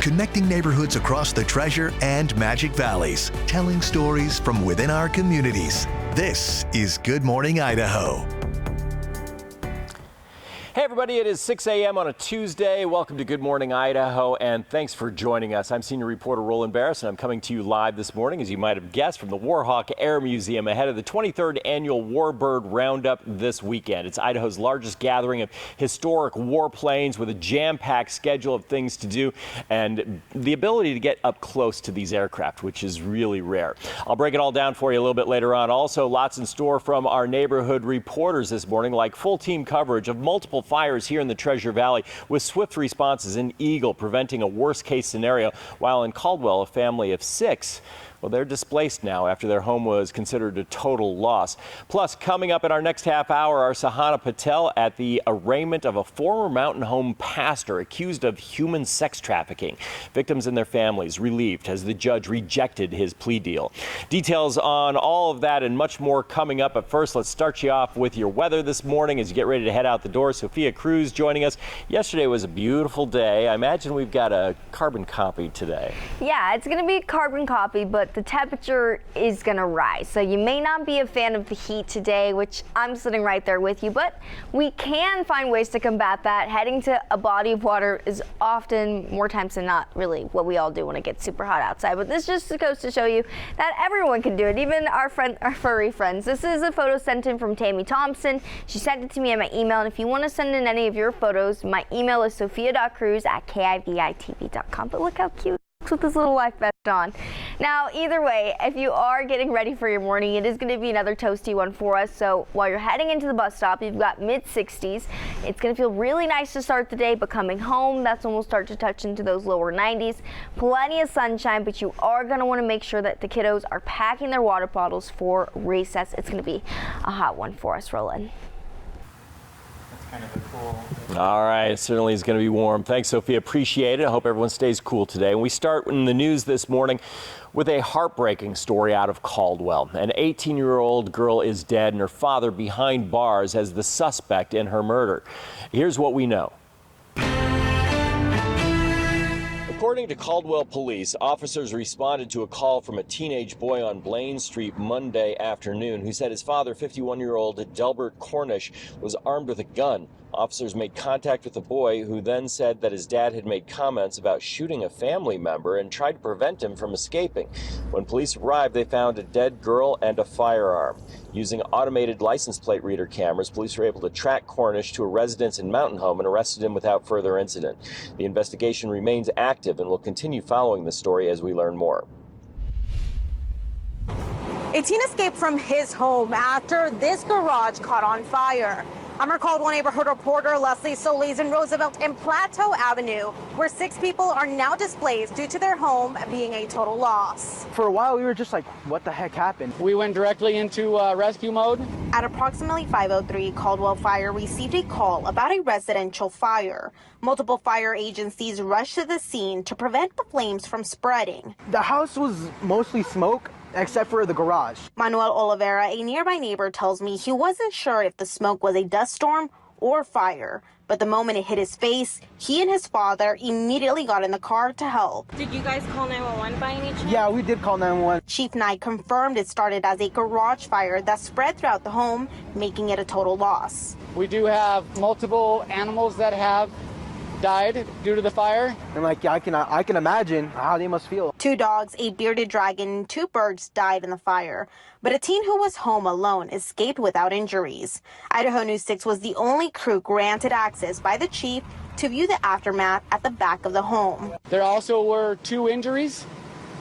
connecting neighborhoods across the Treasure and Magic Valleys, telling stories from within our communities. This is Good Morning Idaho. Hey everybody, it is 6 a.m. on a Tuesday. Welcome to Good Morning Idaho, and thanks for joining us. I'm senior reporter Roland Barris, and I'm coming to you live this morning, as you might have guessed, from the Warhawk Air Museum ahead of the 23rd annual Warbird Roundup this weekend. It's Idaho's largest gathering of historic warplanes with a jam-packed schedule of things to do and the ability to get up close to these aircraft, which is really rare. I'll break it all down for you a little bit later on. Also, lots in store from our neighborhood reporters this morning, like full team coverage of multiple fires here in the Treasure Valley with swift responses in Eagle, preventing a worst-case scenario, while in Caldwell, a family of 6, well, they're displaced now after their home was considered a total loss. Plus, coming up in our next half hour, our Sahana Patel at the arraignment of a former Mountain Home pastor accused of human sex trafficking. Victims and their families relieved as the judge rejected his plea deal. Details on all of that and much more coming up. But first, let's start you off with your weather this morning as you get ready to head out the door. Sophia Cruz joining us. Yesterday was a beautiful day. I imagine we've got a carbon copy today. Yeah, it's going to be a carbon copy, but the temperature is going to rise. So you may not be a fan of the heat today, which I'm sitting right there with you, but we can find ways to combat that. Heading to a body of water is often, more times than not, really what we all do when it gets super hot outside. But this just goes to show you that everyone can do it, even our furry friends. This is a photo sent in from Tammy Thompson. She sent it to me at my email, and if you want to send in any of your photos, my email is sophia.cruz@kivitv.com. But look how cute with this little life vest on. Now, either way, if you are getting ready for your morning, it is going to be another toasty one for us. So while you're heading into the bus stop, you've got mid-60s. It's going to feel really nice to start the day, but coming home, that's when we'll start to touch into those lower 90s. Plenty of sunshine, but you are going to want to make sure that the kiddos are packing their water bottles for recess. It's going to be a hot one for us, Roland. Kind of a cool. All right, it certainly is going to be warm. Thanks, Sophia. Appreciate it. I hope everyone stays cool today. And we start in the news this morning with a heartbreaking story out of Caldwell. An 18-year-old girl is dead and her father behind bars as the suspect in her murder. Here's what we know. According to Caldwell police, officers responded to a call from a teenage boy on Blaine Street Monday afternoon who said his father, 51-year-old Delbert Cornish, was armed with a gun. Officers made contact with the boy, who then said that his dad had made comments about shooting a family member and tried to prevent him from escaping. When police arrived, they found a dead girl and a firearm. Using automated license plate reader cameras, police were able to track Cornish to a residence in Mountain Home and arrested him without further incident. The investigation remains active and will continue following the story as we learn more. A teen escaped from his home after this garage caught on fire. I'm our Caldwell neighborhood reporter Leslie Solis in Roosevelt and Plateau Avenue, where 6 people are now displaced due to their home being a total loss. For a while, we were just like, what the heck happened? We went directly into rescue mode. At approximately 5:03, Caldwell Fire received a call about a residential fire. Multiple fire agencies rushed to the scene to prevent the flames from spreading. The house was mostly smoke, except for the garage. Manuel Oliveira, a nearby neighbor, tells me he wasn't sure if the smoke was a dust storm or fire. But the moment it hit his face, he and his father immediately got in the car to help. Did you guys call 911 by any chance? Yeah, we did call 911. Chief Knight confirmed it started as a garage fire that spread throughout the home, making it a total loss. We do have multiple animals that have died due to the fire. And I can imagine how they must feel. 2 dogs, a bearded dragon, and 2 birds died in the fire. But a teen who was home alone escaped without injuries. Idaho News 6 was the only crew granted access by the chief to view the aftermath at the back of the home. There also were 2 injuries.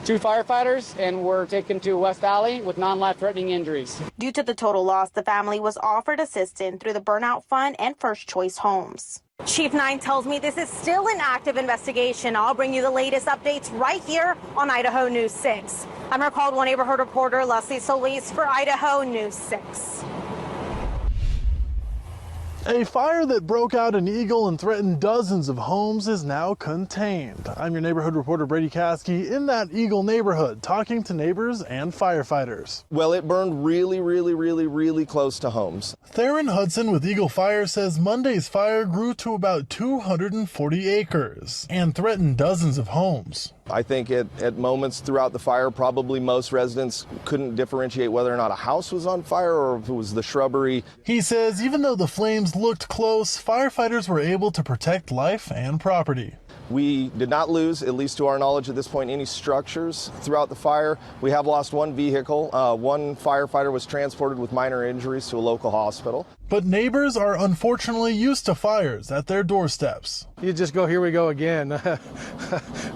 2 firefighters and were taken to West Valley with non-life-threatening injuries. Due to the total loss, the family was offered assistance through the Burnout Fund and First Choice Homes. Chief Nine tells me this is still an active investigation. I'll bring you the latest updates right here on Idaho News 6. I'm your Caldwell neighborhood reporter Leslie Solis for Idaho News 6. A fire that broke out in Eagle and threatened dozens of homes is now contained. I'm your neighborhood reporter Brady Caskey in that Eagle neighborhood, talking to neighbors and firefighters. Well, it burned really close to homes. Theron Hudson with Eagle Fire says Monday's fire grew to about 240 acres and threatened dozens of homes. I think at moments throughout the fire, probably most residents couldn't differentiate whether or not a house was on fire or if it was the shrubbery. He says even though the flames looked close, firefighters were able to protect life and property. We did not lose, at least to our knowledge at this point, any structures throughout the fire. We have lost one vehicle. One firefighter was transported with minor injuries to a local hospital. But neighbors are unfortunately used to fires at their doorsteps. You just go, here we go again.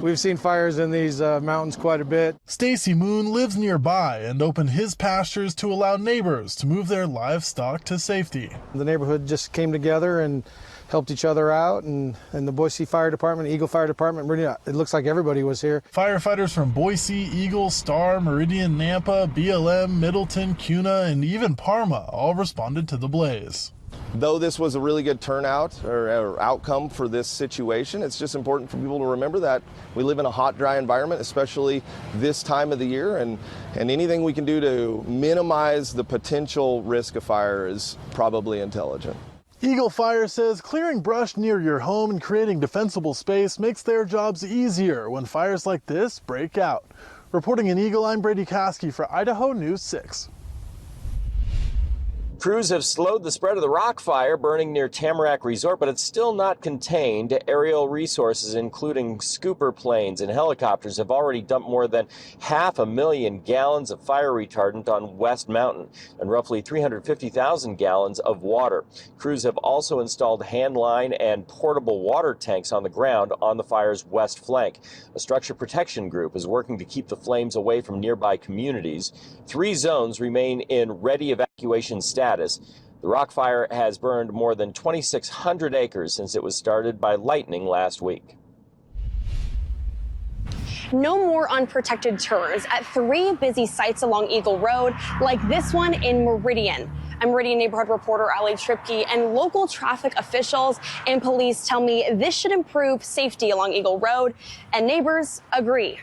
We've seen fires in these mountains quite a bit. Stacy Moon lives nearby and opened his pastures to allow neighbors to move their livestock to safety. The neighborhood just came together and helped each other out, and the Boise Fire Department, Eagle Fire Department, Meridian, it looks like everybody was here. Firefighters from Boise, Eagle, Star, Meridian, Nampa, BLM, Middleton, Kuna, and even Parma all responded to the blaze. Though this was a really good turnout or outcome for this situation, it's just important for people to remember that we live in a hot, dry environment, especially this time of the year, and anything we can do to minimize the potential risk of fire is probably intelligent. Eagle Fire says clearing brush near your home and creating defensible space makes their jobs easier when fires like this break out. Reporting in Eagle, I'm Brady Caskey for Idaho News 6. Crews have slowed the spread of the rock fire burning near Tamarack Resort, but it's still not contained. Aerial resources, including scooper planes and helicopters, have already dumped more than 500,000 gallons of fire retardant on West Mountain and roughly 350,000 gallons of water. Crews have also installed hand line and portable water tanks on the ground on the fire's west flank. A structure protection group is working to keep the flames away from nearby communities. 3 zones remain in ready evacuation status. The rock fire has burned more than 2,600 acres since it was started by lightning last week. No more unprotected turns at 3 busy sites along Eagle Road, like this one in Meridian. I'm Meridian neighborhood reporter Ali Tripke, and local traffic officials and police tell me this should improve safety along Eagle Road, and neighbors agree.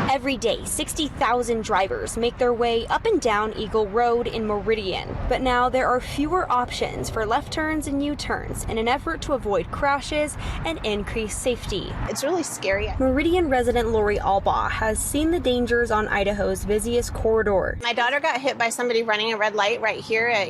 Every day, 60,000 drivers make their way up and down Eagle Road in Meridian. But now there are fewer options for left turns and U-turns in an effort to avoid crashes and increase safety. It's really scary. Meridian resident Lori Albaugh has seen the dangers on Idaho's busiest corridor. My daughter got hit by somebody running a red light right here at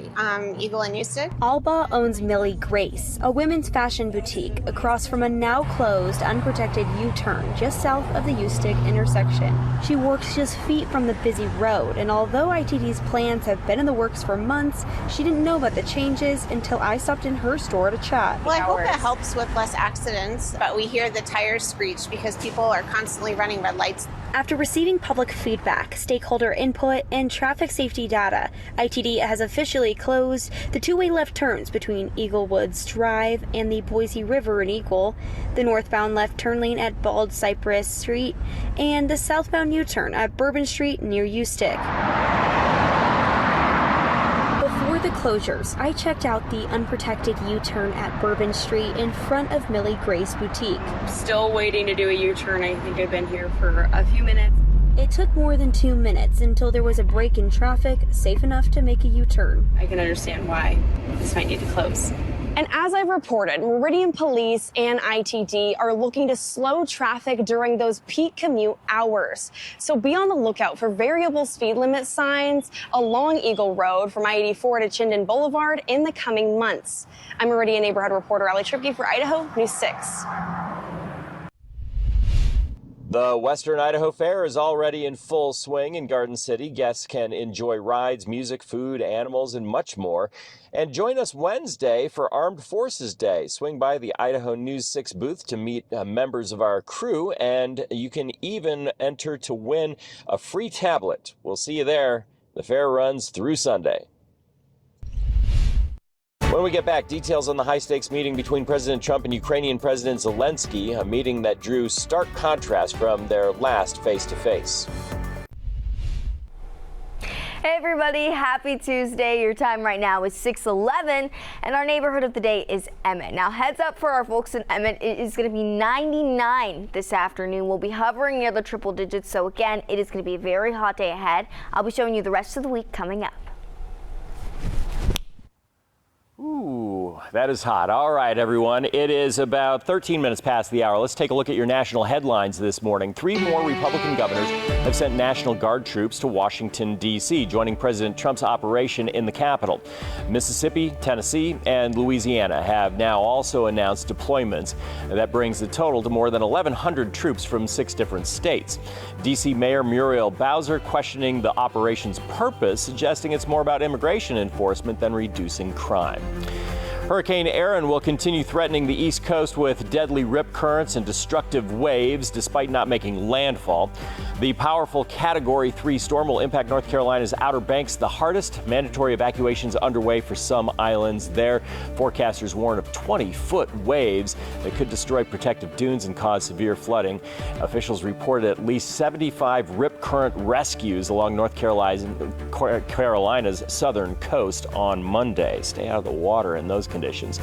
Eagle and Ustick. Albaugh owns Millie Grace, a women's fashion boutique across from a now closed, unprotected U-turn just south of the Ustick intersection. She works just feet from the busy road, and although ITD's plans have been in the works for months, she didn't know about the changes until I stopped in her store to chat. Well, I hope it helps with less accidents, but we hear the tires screech because people are constantly running red lights. After receiving public feedback, stakeholder input, and traffic safety data, ITD has officially closed the 2-way left turns between Eagle Woods Drive and the Boise River in Eagle, the northbound left turn lane at Bald Cypress Street, and the southbound U-turn at Bourbon Street near Ustick. Before the closures, I checked out the unprotected U-turn at Bourbon Street in front of Millie Grace Boutique. Still waiting to do a U-turn. I think I've been here for a few minutes. It took more than 2 minutes until there was a break in traffic safe enough to make a U-turn. I can understand why this might need to close. And as I've reported, Meridian Police and ITD are looking to slow traffic during those peak commute hours. So be on the lookout for variable speed limit signs along Eagle Road from I-84 to Chinden Boulevard in the coming months. I'm Meridian neighborhood reporter Ali Tripke for Idaho News 6. The Western Idaho Fair is already in full swing in Garden City. Guests can enjoy rides, music, food, animals, and much more. And join us Wednesday for Armed Forces Day. Swing by the Idaho News 6 booth to meet members of our crew, and you can even enter to win a free tablet. We'll see you there. The fair runs through Sunday. When we get back, details on the high-stakes meeting between President Trump and Ukrainian President Zelensky, a meeting that drew stark contrast from their last face-to-face. Hey everybody, happy Tuesday. Your time right now is 6:11 and our neighborhood of the day is Emmett. Now heads up for our folks in Emmett, it is going to be 99 this afternoon. We'll be hovering near the triple digits, so again, it is going to be a very hot day ahead. I'll be showing you the rest of the week coming up. Ooh, that is hot. All right, everyone. It is about 13 minutes past the hour. Let's take a look at your national headlines this morning. 3 more Republican governors have sent National Guard troops to Washington, D.C., joining President Trump's operation in the Capitol. Mississippi, Tennessee, and Louisiana have now also announced deployments. That brings the total to more than 1,100 troops from 6 different states. D.C. Mayor Muriel Bowser questioning the operation's purpose, suggesting it's more about immigration enforcement than reducing crime. Hurricane Erin will continue threatening the East Coast with deadly rip currents and destructive waves despite not making landfall. The powerful Category 3 storm will impact North Carolina's Outer Banks the hardest. Mandatory evacuations underway for some islands there. Forecasters warn of 20-foot waves that could destroy protective dunes and cause severe flooding. Officials reported at least 75 rip current rescues along North Carolina's southern coast on Monday. Stay out of the water in those conditions.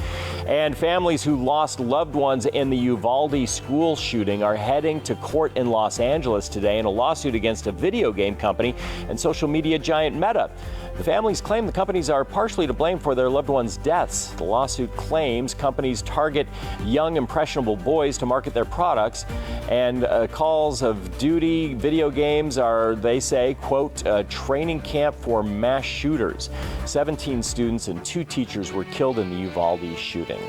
And families who lost loved ones in the Uvalde school shooting are heading to court in Los Angeles today in a lawsuit against a video game company and social media giant Meta. The families claim the companies are partially to blame for their loved ones' deaths. The lawsuit claims companies target young, impressionable boys to market their products, and calls of duty video games are, they say, quote, a training camp for mass shooters. 17 students and 2 teachers were killed in the Uvalde shooting.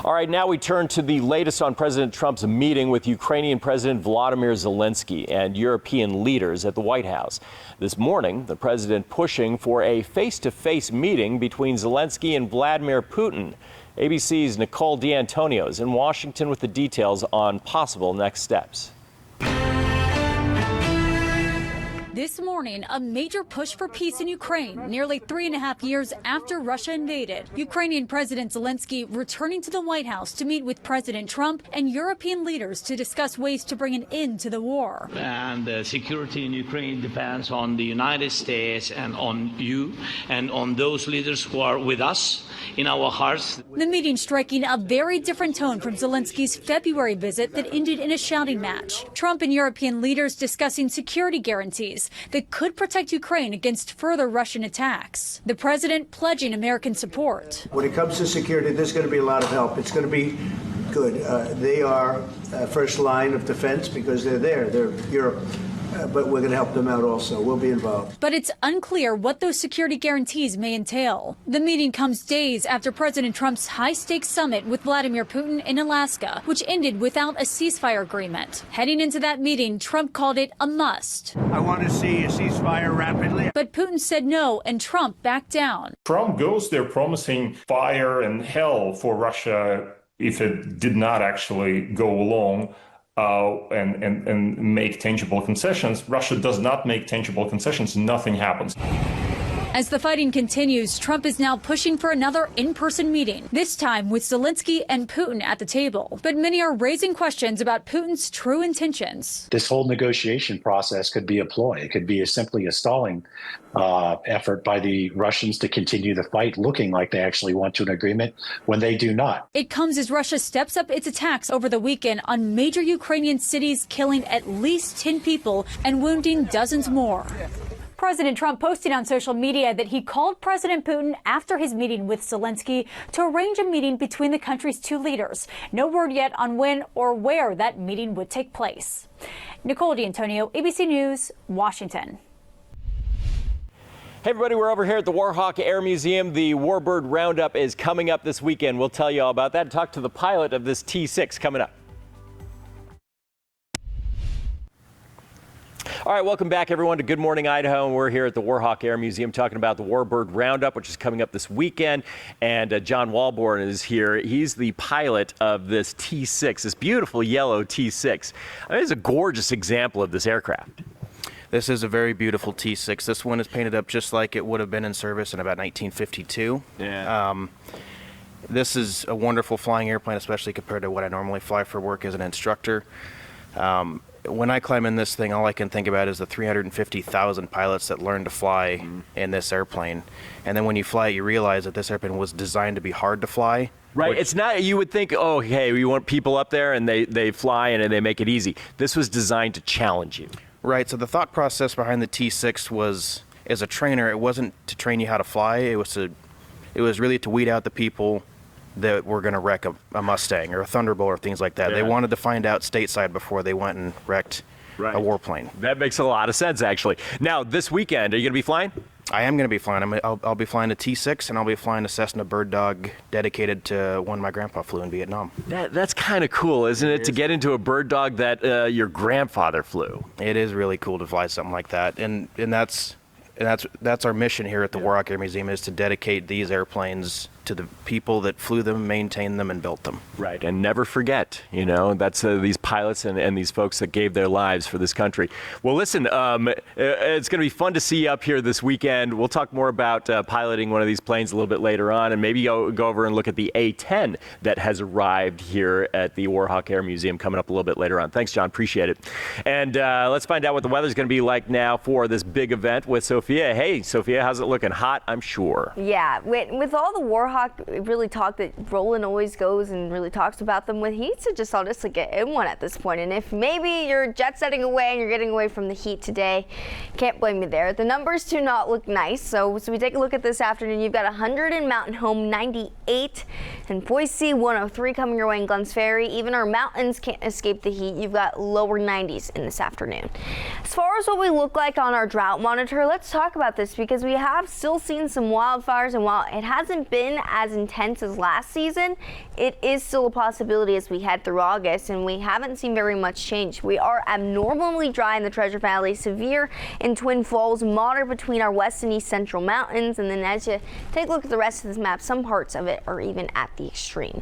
All right, now we turn to the latest on President Trump's meeting with Ukrainian President Volodymyr Zelensky and European leaders at the White House. This morning, the president pushing for a face-to-face meeting between Zelensky and Vladimir Putin. ABC's Nicole D'Antonio is in Washington with the details on possible next steps. This morning, a major push for peace in Ukraine, nearly 3.5 years after Russia invaded. Ukrainian President Zelensky returning to the White House to meet with President Trump and European leaders to discuss ways to bring an end to the war. And security in Ukraine depends on the United States and on you and on those leaders who are with us in our hearts. The meeting striking a very different tone from Zelensky's February visit that ended in a shouting match. Trump and European leaders discussing security guarantees that could protect Ukraine against further Russian attacks. The president pledging American support. When it comes to security, there's going to be a lot of help. It's going to be good. They are first line of defense because they're there. They're Europe. But we're going to help them out also. We'll be involved. But it's unclear what those security guarantees may entail. The meeting comes days after President Trump's high-stakes summit with Vladimir Putin in Alaska, which ended without a ceasefire agreement. Heading into that meeting, Trump called it a must. I want to see a ceasefire rapidly. But Putin said no, and Trump backed down. Trump goes there promising fire and hell for Russia if it did not actually go along. And make tangible concessions. Russia does not make tangible concessions. Nothing happens. As the fighting continues, Trump is now pushing for another in-person meeting, this time with Zelensky and Putin at the table. But many are raising questions about Putin's true intentions. This whole negotiation process could be a ploy. It could be simply a stalling effort by the Russians to continue the fight, looking like they actually want to an agreement when they do not. It comes as Russia steps up its attacks over the weekend on major Ukrainian cities, killing at least 10 people and wounding dozens more. President Trump posted on social media that he called President Putin after his meeting with Zelensky to arrange a meeting between the country's 2 leaders. No word yet on when or where that meeting would take place. Nicole D'Antonio, ABC News, Washington. Hey everybody, we're over here at the Warhawk Air Museum. The Warbird Roundup is coming up this weekend. We'll tell you all about that and talk to the pilot of this T-6 coming up. All right, welcome back, everyone, to Good Morning Idaho. And we're here at the Warhawk Air Museum talking about the Warbird Roundup, which is coming up this weekend. And John Walborn is here. He's the pilot of this T-6, this beautiful yellow T-6. I mean, it's a gorgeous example of this aircraft. This is a very beautiful T-6. This one is painted up just like it would have been in service in about 1952. Yeah. This is a wonderful flying airplane, especially compared to what I normally fly for work as an instructor. when I climb in this thing, all I can think about is the 350,000 pilots that learned to fly in this airplane. And then when you fly it, you realize that this airplane was designed to be hard to fly. Right. It's not, you would think, oh, hey, we want people up there and they fly and they make it easy. This was designed to challenge you. Right. So the thought process behind the T6 was, as a trainer, it wasn't to train you how to fly. It was really to weed out the people that were going to wreck a Mustang or a Thunderbolt or things like that. Yeah. They wanted to find out stateside before they went and wrecked a warplane. That makes a lot of sense, actually. Now, this weekend, are you going to be flying? I am going to be flying. I'll be flying a T6, and I'll be flying a Cessna Bird Dog dedicated to one my grandpa flew in Vietnam. That's kind of cool, isn't it? To get into a bird dog that your grandfather flew. It is really cool to fly something like that, and that's our mission here at the Warhawk Air Museum, is to dedicate these airplanes to the people that flew them, maintained them, and built them. Right, and never forget, that's these pilots and these folks that gave their lives for this country. Well, listen, it's going to be fun to see you up here this weekend. We'll talk more about piloting one of these planes a little bit later on, and maybe go over and look at the A-10 that has arrived here at the Warhawk Air Museum coming up a little bit later on. Thanks, John. Appreciate it. And let's find out what the weather's going to be like now for this big event with Sophia. Hey, Sophia, how's it looking? Hot, I'm sure. Yeah, with all the Warhawk really talk that Roland always goes and really talks about them with, he needs to just honestly get in one at this point. And if maybe you're jet setting away and you're getting away from the heat today, can't blame you there. The numbers do not look nice. So we take a look at this afternoon. You've got 100 in Mountain Home, 98 in Boise, 103 coming your way in Glenns Ferry. Even our mountains can't escape the heat. You've got lower 90s in this afternoon. As far as what we look like on our drought monitor, let's talk about this because we have still seen some wildfires, and while it hasn't been as intense as last season, it is still a possibility as we head through August, and we haven't seen very much change. We are abnormally dry in the Treasure Valley, severe in Twin Falls, moderate between our west and east central mountains, and then as you take a look at the rest of this map, some parts of it are even at the extreme.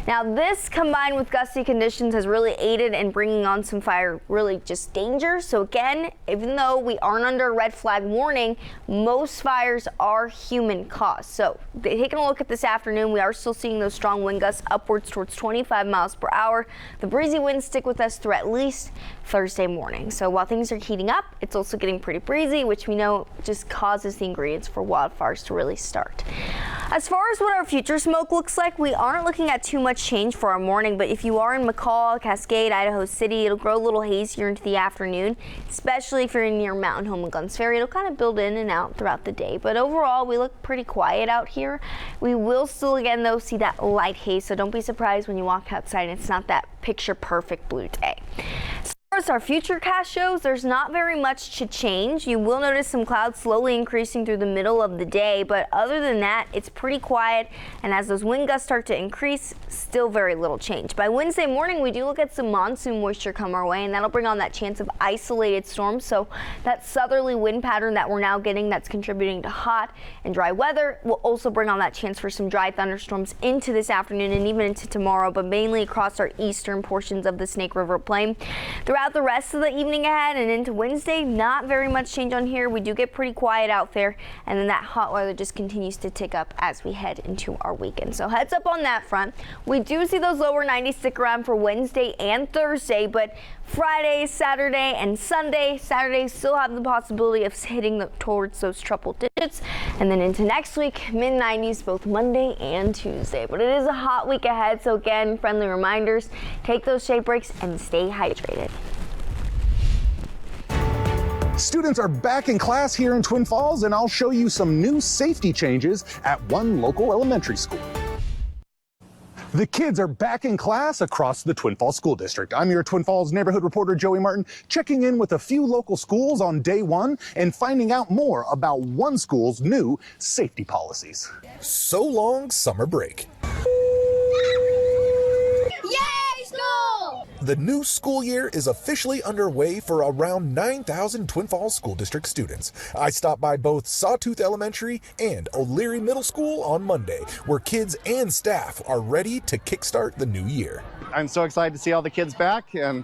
Now this combined with gusty conditions has really aided in bringing on some fire, really just danger. So again, even though we aren't under a red flag warning, most fires are human caused. So taking a look at this afternoon, we are still seeing those strong wind gusts upwards towards 25 miles per hour. The breezy winds stick with us through at least Thursday morning. So while things are heating up, it's also getting pretty breezy, which we know just causes the ingredients for wildfires to really start. As far as what our future smoke looks like, we aren't looking at too much change for our morning, but if you are in McCall, Cascade, Idaho City, it'll grow a little hazier into the afternoon, especially if you're near Mountain Home and Glenns Ferry. It'll kind of build in and out throughout the day, but overall we look pretty quiet out here. We will still again though see that light haze, so don't be surprised when you walk outside and it's not that picture perfect blue day. As far as our futurecast shows, there's not very much to change. You will notice some clouds slowly increasing through the middle of the day, but other than that, it's pretty quiet. And as those wind gusts start to increase, still very little change. By Wednesday morning, we do look at some monsoon moisture come our way, and that'll bring on that chance of isolated storms. So that southerly wind pattern that we're now getting that's contributing to hot and dry weather will also bring on that chance for some dry thunderstorms into this afternoon and even into tomorrow, but mainly across our eastern portions of the Snake River Plain. Throughout the rest of the evening ahead and into Wednesday, not very much change on here. We do get pretty quiet out there, and then that hot weather just continues to tick up as we head into our weekend. So heads up on that front. We do see those lower 90s stick around for Wednesday and Thursday, but Friday, Saturday, and Sunday. Saturday still have the possibility of hitting towards those triple digits, and then into next week, mid-90s both Monday and Tuesday. But it is a hot week ahead, so again, friendly reminders, take those shade breaks and stay hydrated. Students are back in class here in Twin Falls, and I'll show you some new safety changes at one local elementary school. The kids are back in class across the Twin Falls School District. I'm your Twin Falls neighborhood reporter, Joey Martin, checking in with a few local schools on day one and finding out more about one school's new safety policies. So long, summer break. Yay, school! The new school year is officially underway for around 9,000 Twin Falls School District students. I stopped by both Sawtooth Elementary and O'Leary Middle School on Monday, where kids and staff are ready to kickstart the new year. I'm so excited to see all the kids back, and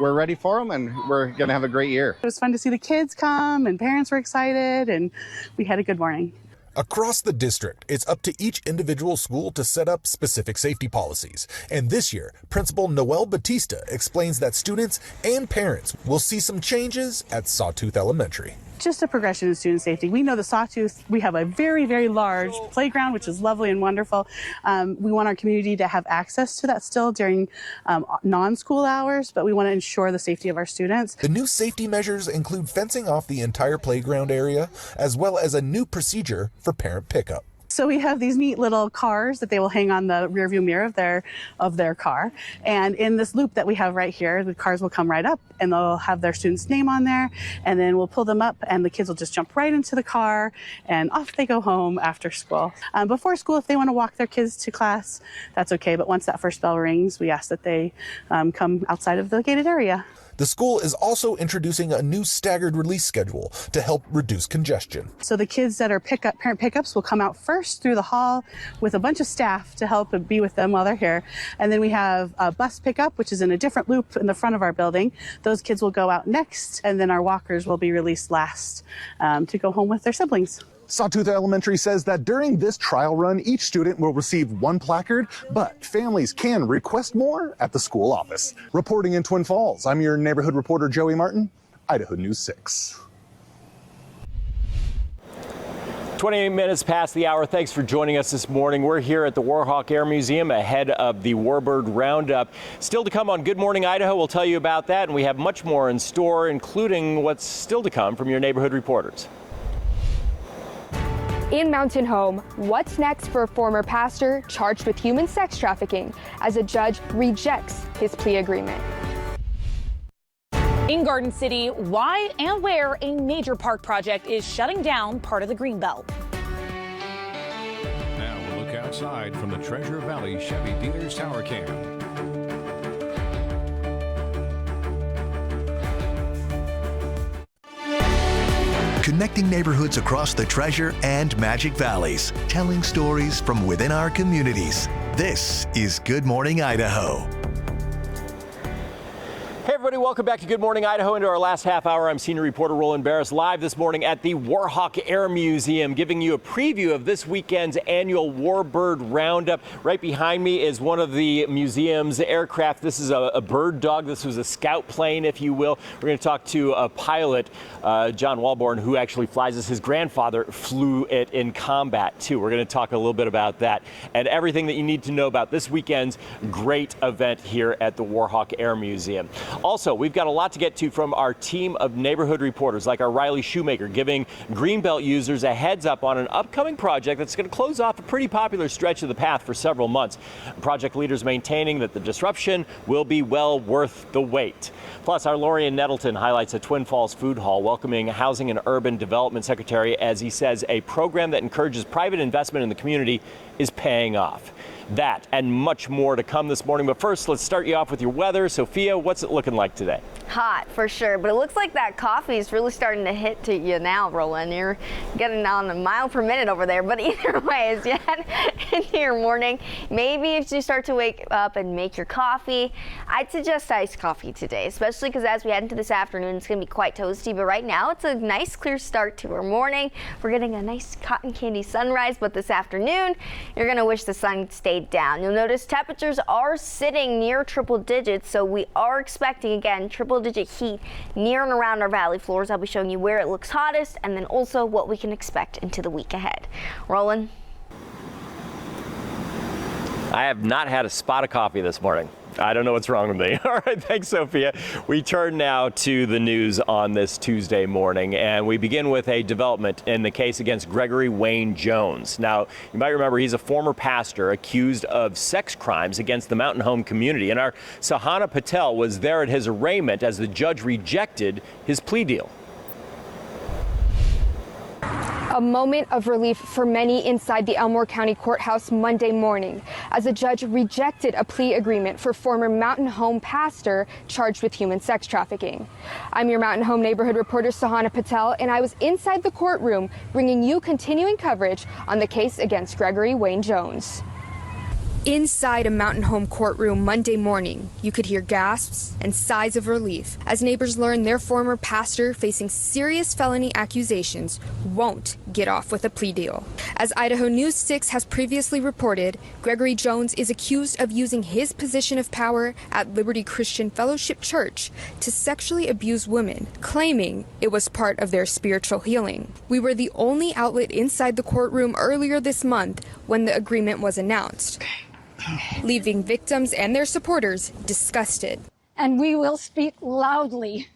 we're ready for them, and we're going to have a great year. It was fun to see the kids come, and parents were excited, and we had a good morning. Across the district, it's up to each individual school to set up specific safety policies. And this year, Principal Noel Batista explains that students and parents will see some changes at Sawtooth Elementary. Just a progression in student safety. We know the Sawtooth, we have a very, very large playground, which is lovely and wonderful. We want our community to have access to that still during non-school hours, but we want to ensure the safety of our students. The new safety measures include fencing off the entire playground area, as well as a new procedure for parent pickup. So we have these neat little cars that they will hang on the rearview mirror of their car. And in this loop that we have right here, the cars will come right up and they'll have their student's name on there. And then we'll pull them up and the kids will just jump right into the car and off they go home after school. Before school, if they want to walk their kids to class, that's okay. But once that first bell rings, we ask that they come outside of the gated area. The school is also introducing a new staggered release schedule to help reduce congestion. So the kids that are parent pickups will come out first through the hall with a bunch of staff to help and be with them while they're here. And then we have a bus pickup, which is in a different loop in the front of our building. Those kids will go out next, and then our walkers will be released last to go home with their siblings. Sawtooth Elementary says that during this trial run, each student will receive one placard, but families can request more at the school office. Reporting in Twin Falls, I'm your neighborhood reporter, Joey Martin, Idaho News 6. 28 minutes past the hour. Thanks for joining us this morning. We're here at the Warhawk Air Museum ahead of the Warbird Roundup. Still to come on Good Morning Idaho. We'll tell you about that, and we have much more in store, including what's still to come from your neighborhood reporters. In Mountain Home, what's next for a former pastor charged with human sex trafficking as a judge rejects his plea agreement? In Garden City, why and where a major park project is shutting down part of the Greenbelt. Now we'll look outside from the Treasure Valley Chevy Dealers Tower Cam. Connecting neighborhoods across the Treasure and Magic Valleys, telling stories from within our communities. This is Good Morning Idaho. Hey everybody, welcome back to Good Morning Idaho. Into our last half hour, I'm senior reporter Roland Barris, live this morning at the Warhawk Air Museum, giving you a preview of this weekend's annual Warbird Roundup. Right behind me is one of the museum's aircraft. This is a bird dog. This was a scout plane, if you will. We're going to talk to a pilot, John Walborn, who actually flies this. His grandfather flew it in combat, too. We're going to talk a little bit about that and everything that you need to know about this weekend's great event here at the Warhawk Air Museum. Also, we've got a lot to get to from our team of neighborhood reporters, like our Riley Shoemaker, giving Greenbelt users a heads up on an upcoming project that's going to close off a pretty popular stretch of the path for several months. Project leaders maintaining that the disruption will be well worth the wait. Plus, our Lorian Nettleton highlights a Twin Falls food hall welcoming Housing and Urban Development Secretary as he says a program that encourages private investment in the community is paying off. That and much more to come this morning. But first, let's start you off with your weather. Sophia, what's it looking like today? Hot for sure, but it looks like that coffee is really starting to hit to you now, Roland. You're getting on a mile per minute over there, but either way, as you head into your morning, maybe if you start to wake up and make your coffee, I'd suggest iced coffee today, especially because as we head into this afternoon, it's going to be quite toasty, but right now it's a nice clear start to our morning. We're getting a nice cotton candy sunrise, but this afternoon, you're going to wish the sun stayed down. You'll notice temperatures are sitting near triple digits, so we are expecting, again, triple-digit heat near and around our valley floors. I'll be showing you where it looks hottest and then also what we can expect into the week ahead. Roland? I have not had a spot of coffee this morning. I don't know what's wrong with me. All right, thanks, Sophia. We turn now to the news on this Tuesday morning, and we begin with a development in the case against Gregory Wayne Jones. Now, you might remember he's a former pastor accused of sex crimes against the Mountain Home community, and our Sahana Patel was there at his arraignment as the judge rejected his plea deal. A moment of relief for many inside the Elmore County Courthouse Monday morning as a judge rejected a plea agreement for former Mountain Home pastor charged with human sex trafficking. I'm your Mountain Home neighborhood reporter Sahana Patel, and I was inside the courtroom bringing you continuing coverage on the case against Gregory Wayne Jones. Inside a Mountain Home courtroom Monday morning, you could hear gasps and sighs of relief as neighbors learned their former pastor, facing serious felony accusations, won't get off with a plea deal. As Idaho News 6 has previously reported, Gregory Jones is accused of using his position of power at Liberty Christian Fellowship Church to sexually abuse women, claiming it was part of their spiritual healing. We were the only outlet inside the courtroom earlier this month when the agreement was announced, leaving victims and their supporters disgusted. And we will speak loudly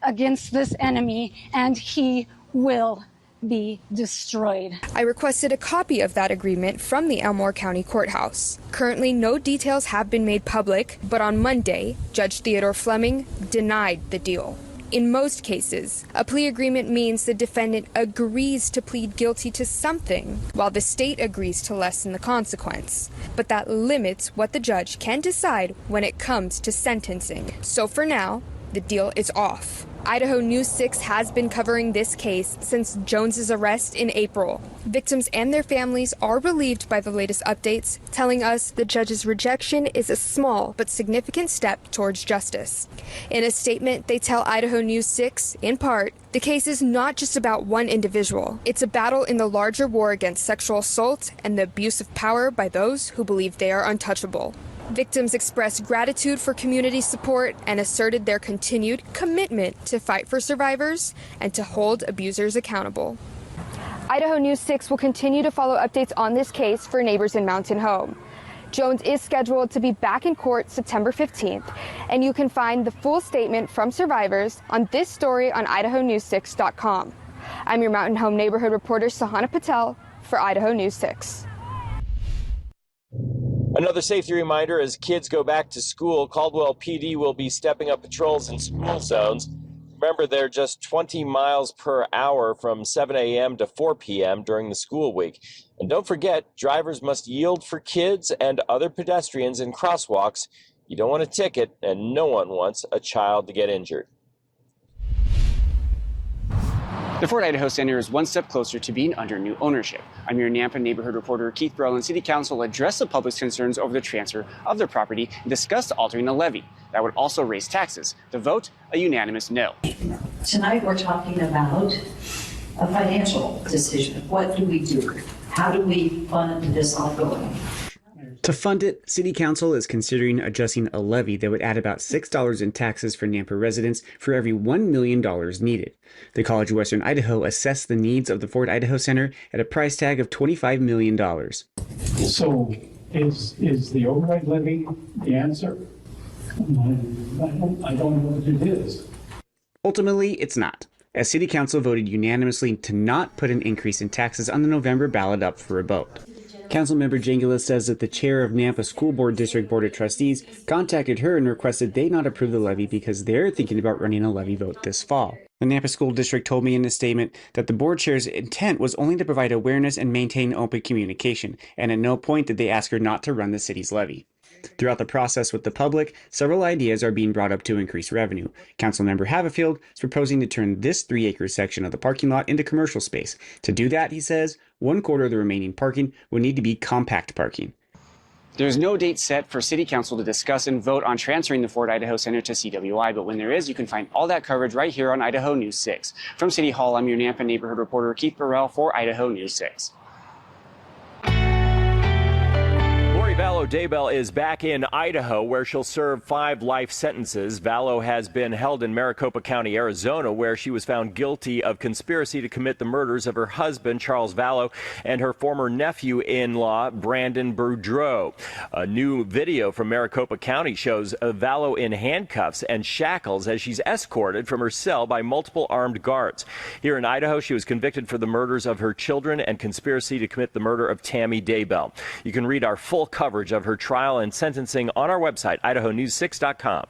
against this enemy, and he will be destroyed. I requested a copy of that agreement from the Elmore County Courthouse. Currently, no details have been made public, but on Monday, Judge Theodore Fleming denied the deal. In most cases, a plea agreement means the defendant agrees to plead guilty to something, while the state agrees to lessen the consequence. But that limits what the judge can decide when it comes to sentencing. So for now, the deal is off. Idaho News 6 has been covering this case since Jones's arrest in April. Victims and their families are relieved by the latest updates, telling us the judge's rejection is a small but significant step towards justice. In a statement, they tell Idaho News 6, in part, the case is not just about one individual. It's a battle in the larger war against sexual assault and the abuse of power by those who believe they are untouchable. Victims expressed gratitude for community support and asserted their continued commitment to fight for survivors and to hold abusers accountable. Idaho News 6 will continue to follow updates on this case for neighbors in Mountain Home. Jones is scheduled to be back in court September 15th, and you can find the full statement from survivors on this story on idahonews6.com. I'm your Mountain Home neighborhood reporter, Sahana Patel, for Idaho News 6. Another safety reminder as kids go back to school, Caldwell PD will be stepping up patrols in school zones. Remember, they're just 20 miles per hour from 7 a.m. to 4 p.m. during the school week. And don't forget, drivers must yield for kids and other pedestrians in crosswalks. You don't want a ticket, and no one wants a child to get injured. The Fort Idaho Center is one step closer to being under new ownership. I'm your Nampa neighborhood reporter Keith Burrell, and City Council addressed the public's concerns over the transfer of their property and discussed altering a levy that would also raise taxes. The vote, a unanimous no. Tonight we're talking about a financial decision. What do we do? How do we fund this ongoing? To fund it, City Council is considering adjusting a levy that would add about $6 in taxes for Nampa residents for every $1 million needed. The College of Western Idaho assessed the needs of the Fort Idaho Center at a price tag of $25 million. So is the override levy the answer? I don't know what it is. Ultimately, it's not, as City Council voted unanimously to not put an increase in taxes on the November ballot up for a vote. Councilmember Jangula says that the chair of Nampa School Board District Board of Trustees contacted her and requested they not approve the levy because they're thinking about running a levy vote this fall. The Nampa School District told me in a statement that the board chair's intent was only to provide awareness and maintain open communication, and at no point did they ask her not to run the city's levy. Throughout the process with the public, several ideas are being brought up to increase revenue. Councilmember Haverfield is proposing to turn this 3-acre section of the parking lot into commercial space. To do that, he says, 1/4 of the remaining parking would need to be compact parking. There's no date set for City Council to discuss and vote on transferring the Fort Idaho Center to CWI, but when there is, you can find all that coverage right here on Idaho News 6. From City Hall, I'm your Nampa neighborhood reporter Keith Burrell for Idaho News 6. Vallow Daybell is back in Idaho, where she'll serve 5 life sentences. Vallow has been held in Maricopa County, Arizona, where she was found guilty of conspiracy to commit the murders of her husband, Charles Vallow, and her former nephew-in-law, Brandon Boudreau. A new video from Maricopa County shows Vallow in handcuffs and shackles as she's escorted from her cell by multiple armed guards. Here in Idaho, she was convicted for the murders of her children and conspiracy to commit the murder of Tammy Daybell. You can read our full coverage of her trial and sentencing on our website, idahonews6.com.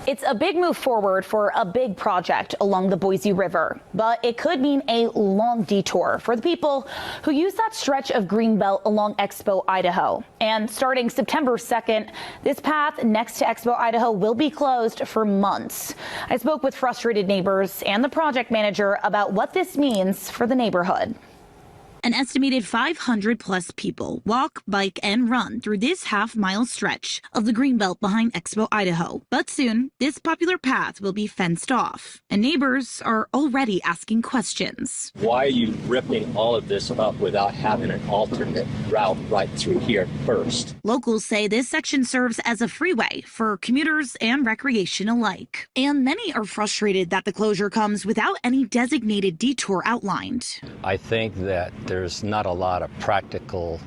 It's a big move forward for a big project along the Boise River, but it could mean a long detour for the people who use that stretch of greenbelt along Expo, Idaho. And starting September 2nd, this path next to Expo, Idaho will be closed for months. I spoke with frustrated neighbors and the project manager about what this means for the neighborhood. An estimated 500 plus people walk, bike, and run through this half-mile stretch of the greenbelt behind Expo, Idaho. But soon, this popular path will be fenced off, and neighbors are already asking questions. Why are you ripping all of this up without having an alternate route right through here first? Locals say this section serves as a freeway for commuters and recreation alike. And many are frustrated that the closure comes without any designated detour outlined. I think that there's not a lot of practical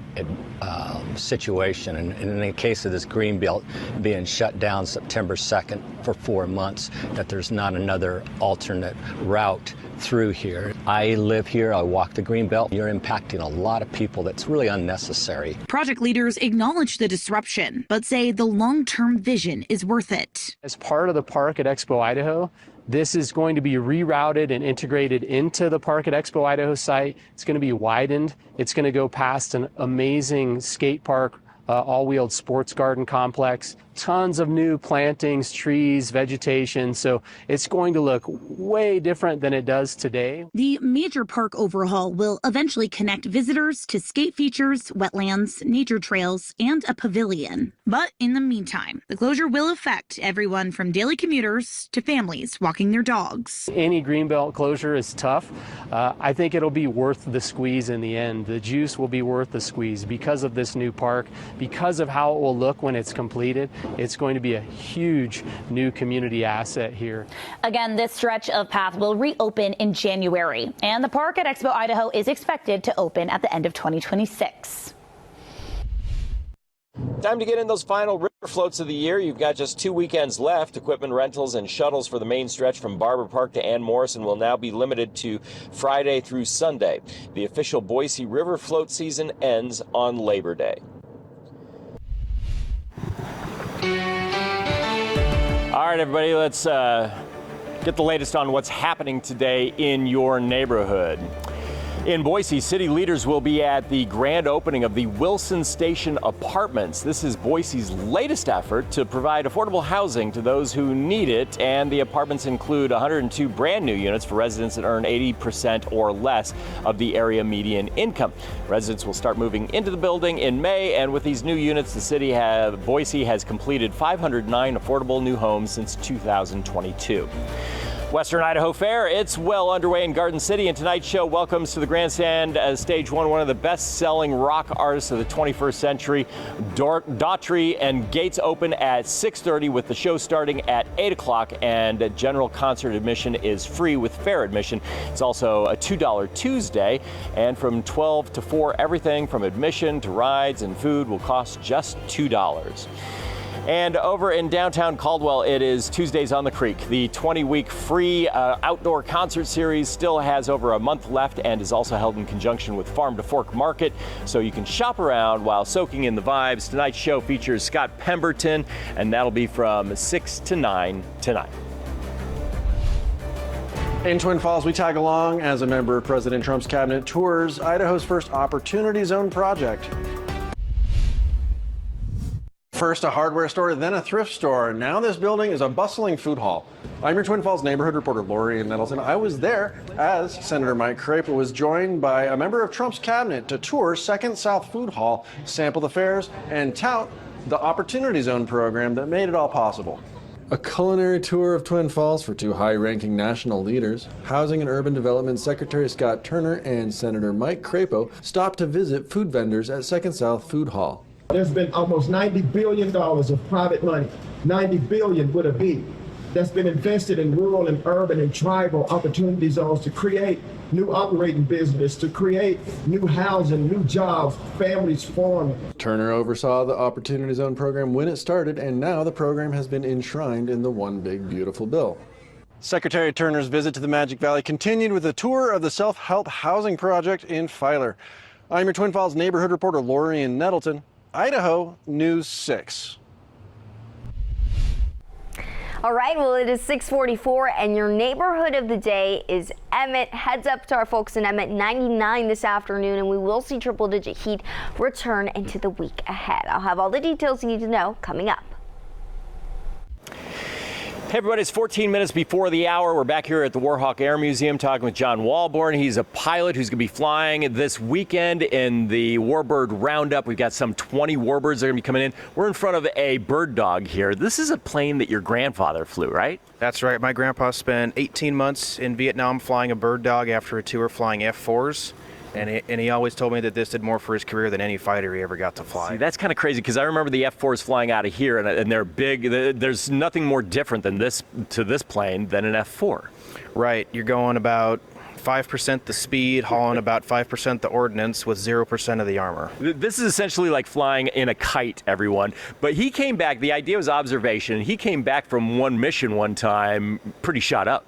situation. And in the case of this greenbelt being shut down September 2nd for 4 months, that there's not another alternate route through here. I live here, I walk the greenbelt. You're impacting a lot of people. That's really unnecessary. Project leaders acknowledge the disruption, but say the long-term vision is worth it. As part of the park at Expo, Idaho, this is going to be rerouted and integrated into the Park at Expo Idaho site. It's going to be widened. It's going to go past an amazing skate park, all-wheeled sports garden complex, tons of new plantings, trees, vegetation. So it's going to look way different than it does today. The major park overhaul will eventually connect visitors to skate features, wetlands, nature trails, and a pavilion. But in the meantime, the closure will affect everyone from daily commuters to families walking their dogs. Any greenbelt closure is tough. I think it'll be worth the squeeze in the end. The juice will be worth the squeeze because of this new park, because of how it will look when it's completed. It's going to be a huge new community asset here. Again, this stretch of path will reopen in January, and the park at Expo Idaho is expected to open at the end of 2026. Time to get in those final river floats of the year. You've got just 2 weekends left. Equipment rentals and shuttles for the main stretch from Barber Park to Ann Morrison will now be limited to Friday through Sunday. The official Boise River float season ends on Labor Day. All right, everybody, let's get the latest on what's happening today in your neighborhood. In Boise, city leaders will be at the grand opening of the Wilson Station Apartments. This is Boise's latest effort to provide affordable housing to those who need it, and the apartments include 102 brand new units for residents that earn 80% or less of the area median income. Residents will start moving into the building in May, and with these new units, Boise has completed 509 affordable new homes since 2022. Western Idaho Fair, it's well underway in Garden City, and tonight's show welcomes to the grandstand as stage one of the best-selling rock artists of the 21st century, Daughtry, and gates open at 6:30 with the show starting at 8 o'clock, and general concert admission is free with fair admission. It's also a $2 Tuesday, and from 12 to 4, everything from admission to rides and food will cost just $2. And over in downtown Caldwell, it is Tuesdays on the Creek. The 20-week free outdoor concert series still has over a month left and is also held in conjunction with Farm to Fork Market, so you can shop around while soaking in the vibes. Tonight's show features Scott Pemberton, and that'll be from 6 to 9 tonight. In Twin Falls, we tag along as a member of President Trump's cabinet tours Idaho's first Opportunity Zone project. First a hardware store, then a thrift store. Now this building is a bustling food hall. I'm your Twin Falls neighborhood reporter, Lori Nettleton. I was there as Senator Mike Crapo was joined by a member of Trump's cabinet to tour 2nd South Food Hall, sample the fares, and tout the Opportunity Zone program that made it all possible. A culinary tour of Twin Falls for two high-ranking national leaders. Housing and Urban Development Secretary Scott Turner and Senator Mike Crapo stopped to visit food vendors at 2nd South Food Hall. There's been almost $90 billion of private money, $90 billion with a B, that's been invested in rural and urban and tribal opportunity zones to create new operating business, to create new housing, new jobs, families formed. Turner oversaw the Opportunity Zone program when it started, and now the program has been enshrined in the One Big Beautiful Bill. Secretary Turner's visit to the Magic Valley continued with a tour of the self-help housing project in Filer. I'm your Twin Falls neighborhood reporter, Lori Nettleton. Idaho News 6. All right, well, it is 6:44, and your neighborhood of the day is Emmett. Heads up to our folks in Emmett, 99 this afternoon, and we will see triple-digit heat return into the week ahead. I'll have all the details you need to know coming up. Hey everybody, it's 14 minutes before the hour. We're back here at the Warhawk Air Museum talking with John Walborn. He's a pilot who's going to be flying this weekend in the Warbird Roundup. We've got some 20 warbirds that are going to be coming in. We're in front of a bird dog here. This is a plane that your grandfather flew, right? That's right. My grandpa spent 18 months in Vietnam flying a bird dog after a tour flying F-4s. And he always told me that this did more for his career than any fighter he ever got to fly. See, that's kind of crazy because I remember the F-4s flying out of here, and they're big. There's nothing more different than this plane than an F-4. Right. You're going about 5% the speed, hauling about 5% the ordnance with 0% of the armor. This is essentially like flying in a kite, everyone. But he came back. The idea was observation. He came back from one mission one time pretty shot up.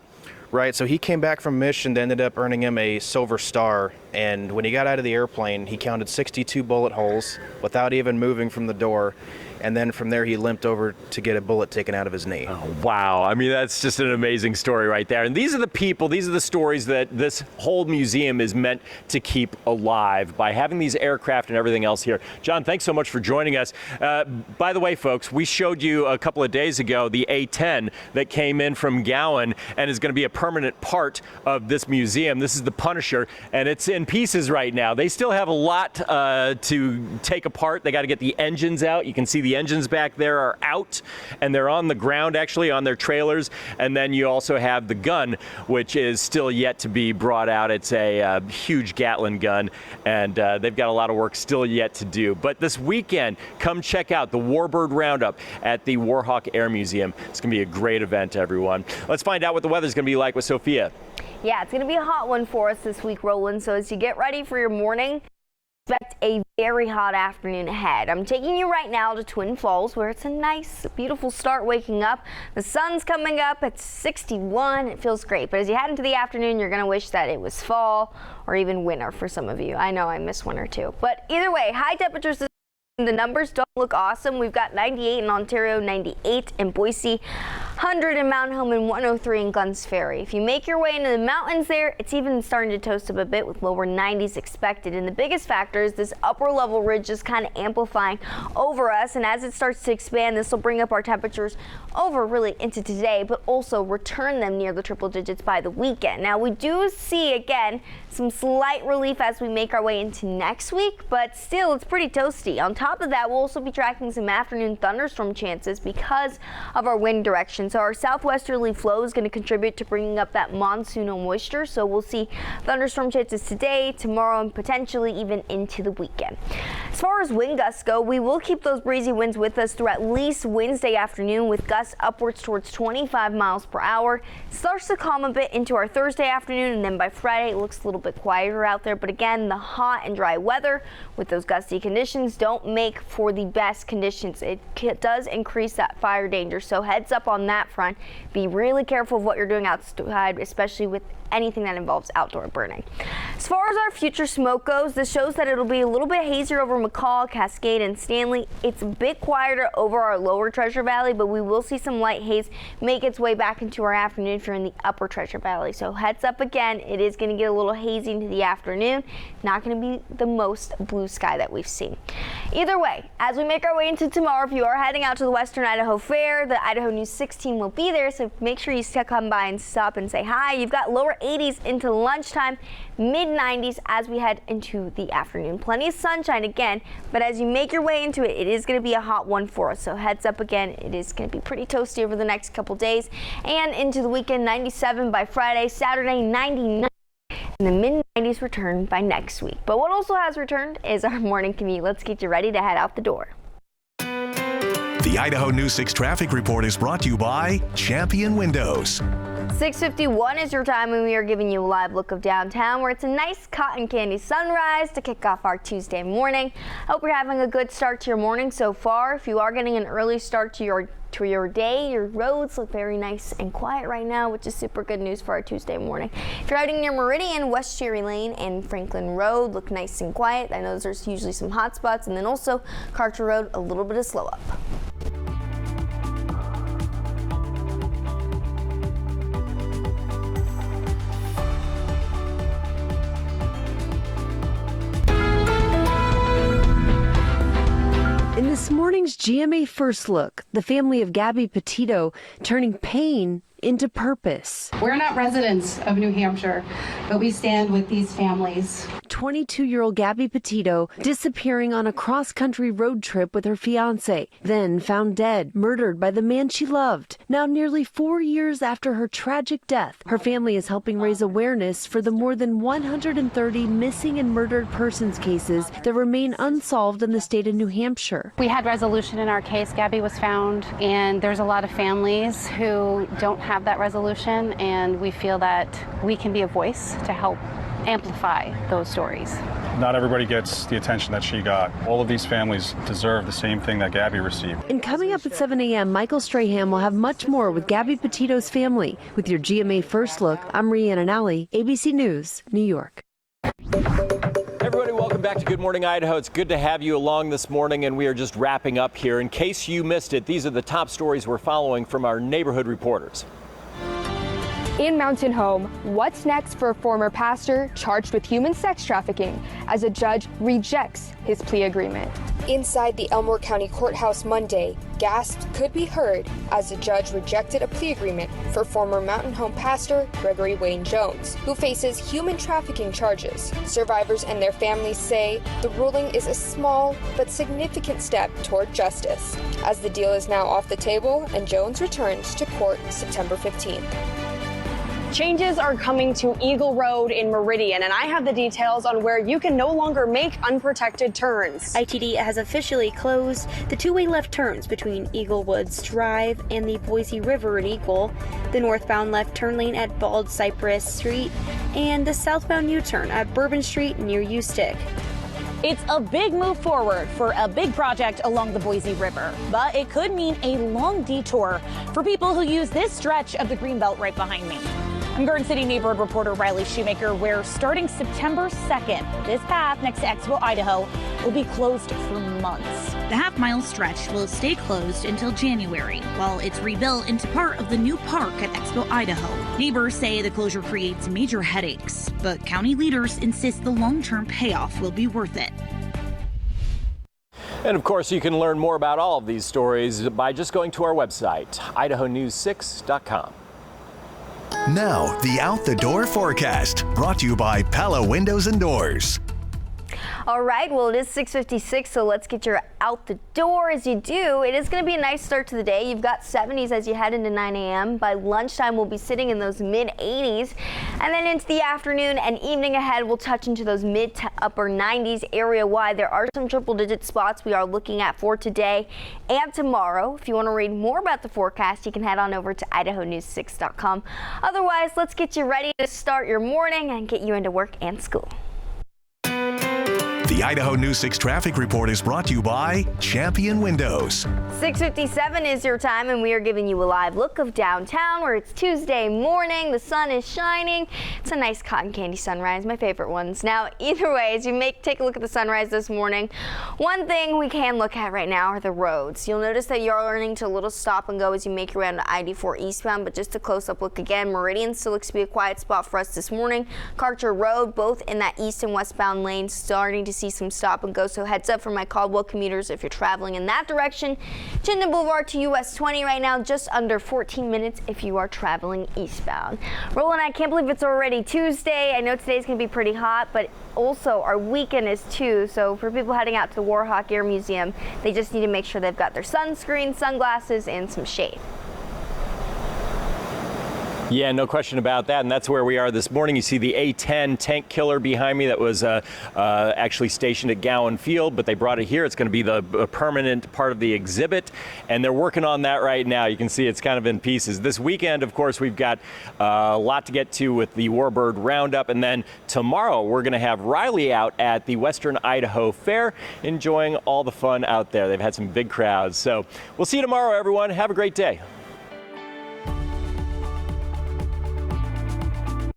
Right, so he came back from mission that ended up earning him a Silver Star, and when he got out of the airplane, he counted 62 bullet holes without even moving from the door, and then from there he limped over to get a bullet taken out of his knee. Oh, wow. I mean, that's just an amazing story right there. And these are the people, these are the stories that this whole museum is meant to keep alive by having these aircraft and everything else here. John, thanks so much for joining us. By the way, folks, we showed you a couple of days ago the A-10 that came in from Gowan and is going to be a permanent part of this museum. This is the Punisher, and it's in pieces right now. They still have a lot to take apart. They got to get the engines out. You can see the engines back there are out, and they're on the ground, actually, on their trailers. And then you also have the gun, which is still yet to be brought out. It's a huge Gatling gun, and they've got a lot of work still yet to do. But this weekend, come check out the Warbird Roundup at the Warhawk Air Museum. It's going to be a great event, everyone. Let's find out what the weather's going to be like with Sophia. Yeah, it's going to be a hot one for us this week, Roland. So as you get ready for your morning, expect a very hot afternoon ahead. I'm taking you right now to Twin Falls, where it's a nice, beautiful start waking up. The sun's coming up at 61. It feels great. But as you head into the afternoon, you're going to wish that it was fall or even winter for some of you. I know I miss winter too. But either way, high temperatures. The numbers don't look awesome. We've got 98 in Ontario, 98 in Boise, 100 in Mountain Home, and 103 in Guns Ferry. If you make your way into the mountains there, it's even starting to toast up a bit with lower 90s expected. And the biggest factor is this upper level ridge is kind of amplifying over us. And as it starts to expand, this will bring up our temperatures over really into today, but also return them near the triple digits by the weekend. Now we do see again some slight relief as we make our way into next week, but still it's pretty toasty. On top of that, we'll also be tracking some afternoon thunderstorm chances because of our wind direction. So our southwesterly flow is going to contribute to bringing up that monsoonal moisture. So we'll see thunderstorm chances today, tomorrow, and potentially even into the weekend. As far as wind gusts go, we will keep those breezy winds with us through at least Wednesday afternoon, with gusts upwards towards 25 miles per hour. It starts to calm a bit into our Thursday afternoon, and then by Friday it looks a little bit quieter out there. But again, the hot and dry weather with those gusty conditions don't make for the best conditions. It does increase that fire danger, so heads up on that front. Be really careful of what you're doing outside, especially with anything that involves outdoor burning. As far as our future smoke goes, this shows that it'll be a little bit hazier over McCall, Cascade, and Stanley. It's a bit quieter over our lower Treasure Valley, but we will see some light haze make its way back into our afternoon if you're in the upper Treasure Valley. So heads up again, it is going to get a little hazy into the afternoon. Not going to be the most blue sky that we've seen. Either way, as we make our way into tomorrow, if you are heading out to the Western Idaho Fair, the Idaho News 16 will be there, so make sure you come by and stop and say hi. You've got lower 80s into lunchtime, mid 90s as we head into the afternoon. Plenty of sunshine again, but as you make your way into it, it is going to be a hot one for us. So heads up again, it is going to be pretty toasty over the next couple days and into the weekend. 97 by Friday, Saturday 99. And the mid-90s return by next week. But what also has returned is our morning commute. Let's get you ready to head out the door. The Idaho News 6 traffic report is brought to you by Champion Windows. 6:51 is your time, and we are giving you a live look of downtown, where it's a nice cotton candy sunrise to kick off our Tuesday morning. I hope you're having a good start to your morning so far. If you are getting an early start to your day, your roads look very nice and quiet right now, which is super good news for our Tuesday morning. If you're riding near Meridian, West Cherry Lane and Franklin Road look nice and quiet. I know there's usually some hot spots, and then also Karcher Road, a little bit of slow up. In this morning's GMA First Look, the family of Gabby Petito turning pain into purpose. We're not residents of New Hampshire, but we stand with these families. 22-year-old Gabby Petito disappearing on a cross-country road trip with her fiancé, then found dead, murdered by the man she loved. Now, nearly 4 years after her tragic death, her family is helping raise awareness for the more than 130 missing and murdered persons cases that remain unsolved in the state of New Hampshire. We had resolution in our case. Gabby was found, and there's a lot of families who don't have that resolution, and we feel that we can be a voice to help amplify those stories. Not everybody gets the attention that she got. All of these families deserve the same thing that Gabby received. And coming up at 7 a.m., Michael Strahan will have much more with Gabby Petito's family. With your GMA First Look, I'm Rhiannon Alley, ABC News, New York. Everybody, welcome back to Good Morning Idaho. It's good to have you along this morning, and we are just wrapping up here. In case you missed it, these are the top stories we're following from our neighborhood reporters. In Mountain Home, what's next for a former pastor charged with human sex trafficking as a judge rejects his plea agreement? Inside the Elmore County Courthouse Monday, gasps could be heard as the judge rejected a plea agreement for former Mountain Home pastor Gregory Wayne Jones, who faces human trafficking charges. Survivors and their families say the ruling is a small but significant step toward justice, as the deal is now off the table and Jones returns to court September 15th. Changes are coming to Eagle Road in Meridian, and I have the details on where you can no longer make unprotected turns. ITD has officially closed the two-way left turns between Eagle Woods Drive and the Boise River in Eagle, the northbound left turn lane at Bald Cypress Street, and the southbound U-turn at Bourbon Street near Ustick. It's a big move forward for a big project along the Boise River, but it could mean a long detour for people who use this stretch of the Greenbelt right behind me. I'm Garden City neighborhood reporter Riley Shoemaker, where starting September 2nd, this path next to Expo, Idaho, will be closed for months. The half-mile stretch will stay closed until January, while it's rebuilt into part of the new park at Expo, Idaho. Neighbors say the closure creates major headaches, but county leaders insist the long-term payoff will be worth it. And of course, you can learn more about all of these stories by just going to our website, idahonews6.com. Now, the Out the Door forecast, brought to you by Pella Windows and Doors. All right, well, it is 6:56, so let's get your out the door. As you do, it is going to be a nice start to the day. You've got 70s as you head into 9 a.m. By lunchtime, we'll be sitting in those mid-80s. And then into the afternoon and evening ahead, we'll touch into those mid to upper 90s area-wide. There are some triple-digit spots we are looking at for today and tomorrow. If you want to read more about the forecast, you can head on over to idahonews6.com. Otherwise, let's get you ready to start your morning and get you into work and school. The Idaho News 6 traffic report is brought to you by Champion Windows. 6:57 is your time, and we are giving you a live look of downtown where it's Tuesday morning. The sun is shining. It's a nice cotton candy sunrise, my favorite ones. Now, either way, as you take a look at the sunrise this morning, one thing we can look at right now are the roads. You'll notice that you're running to a little stop and go as you make your way onto I-84 eastbound, but just a close-up look again, Meridian still looks to be a quiet spot for us this morning. Carter Road, both in that east and westbound lane, starting to see some stop and go, so heads up for my Caldwell commuters if you're traveling in that direction. Chinden Boulevard to US 20 right now, just under 14 minutes if you are traveling eastbound. Roland, I can't believe it's already Tuesday. I know today's going to be pretty hot, but also our weekend is too, so for people heading out to the Warhawk Air Museum, they just need to make sure they've got their sunscreen, sunglasses, and some shade. Yeah, no question about that, and that's where we are this morning. You see the A-10 tank killer behind me that was actually stationed at Gowan Field, but they brought it here. It's going to be the permanent part of the exhibit, and they're working on that right now. You can see it's kind of in pieces. This weekend, of course, we've got a lot to get to with the Warbird Roundup, and then tomorrow we're going to have Riley out at the Western Idaho Fair, enjoying all the fun out there. They've had some big crowds, so we'll see you tomorrow, everyone. Have a great day.